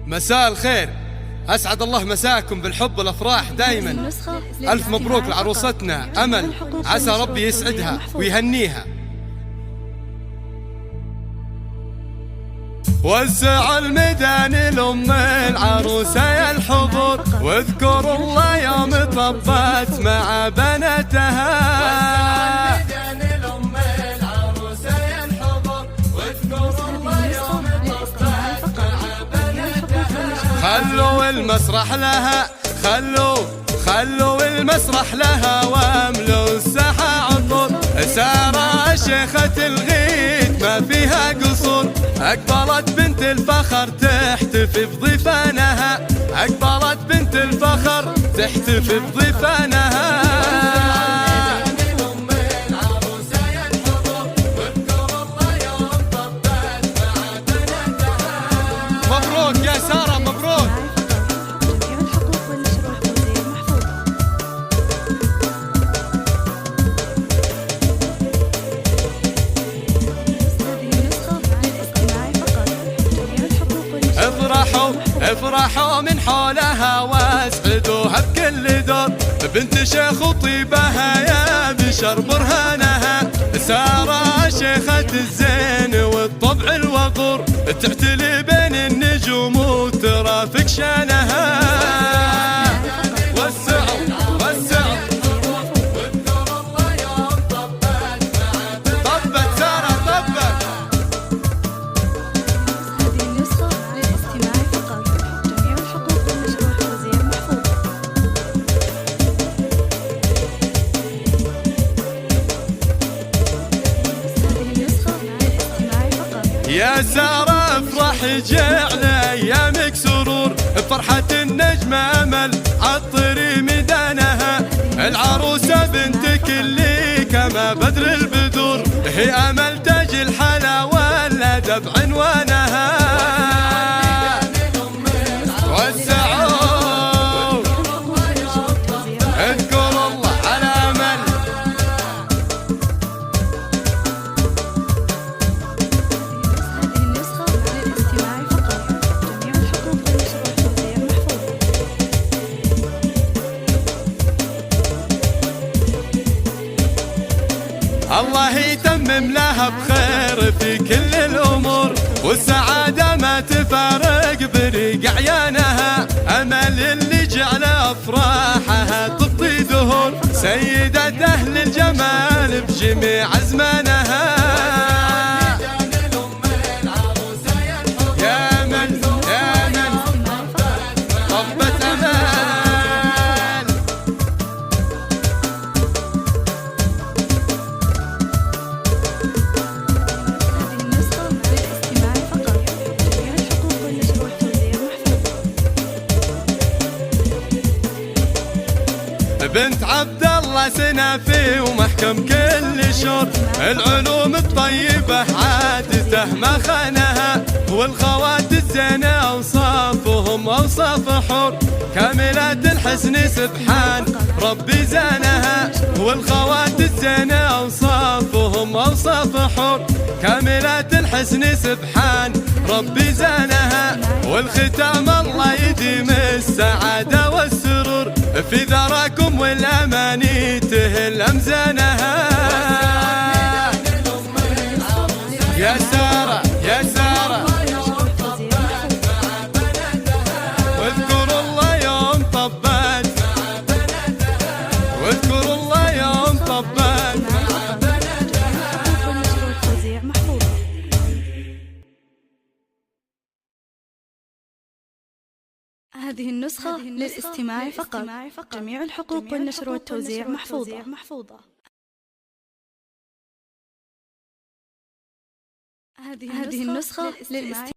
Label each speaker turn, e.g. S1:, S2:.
S1: مساء الخير، أسعد الله مساكم بالحب والأفراح دايما. ألف مبروك لعروستنا أمل، عسى ربي يسعدها ويهنيها. وسع الميدان لأم العروسة يا الحضور، واذكروا الله يوم طبت مع بناتها. خلوا المسرح لها، خلوا المسرح لها، واملوا الساحة عطور. سارة شيخة الغيد ما فيها قصور، أقبلت بنت الفخر تحتفي بضيفانها، أقبلت بنت الفخر تحتفي بضيفانها. مبروك يا سارة، مبروك. افرحوا من حولها واسعدوها بكل دور، بنت شيخ وطيبها يا بشر برهانها. سارة شيخة الزين والطبع الوقور، تعتلي بين النجوم وترافق شانها. وسعوا واذكروا الله يوم طبت سارة طبت. يا سارة افرح جعل ايامك سرور، بفرحة النجم امل عطري ميدانها. العروسة بنتك اللي كما بدر البدور، هي امل تاج الحلا والادب عنوانها. وسعوا اذكروا الله على امل. الله يتمم لها بخير في كل الأمور، والسعادة ما تفارق بريق عيانها. أمل اللي جعل أفراحها تبطي دهور، سيدة أهل الجمال بجميع أزمانها. يا من طبت أمل. بنت عبد الله سنافي ومحكم كل شور، العلوم الطيبة عادته ما خانها. والخوات الزينة أوصافهم أوصاف حور، كاملات الحسن سبحان ربي زانها. والخوات الزينة أوصافهم أوصاف حور، كاملات الحسن سبحان ربي زانها. والختام الله يديم السعادة والسرور، في ذراكم والأماني تهل أمزانها. يا سارة واذكروا الله يوم طبت، واذكروا الله يوم طبت.
S2: هذه النسخة للاستماع فقط. جميع الحقوق والنشر والتوزيع محفوظة. هذه النسخة للاستماع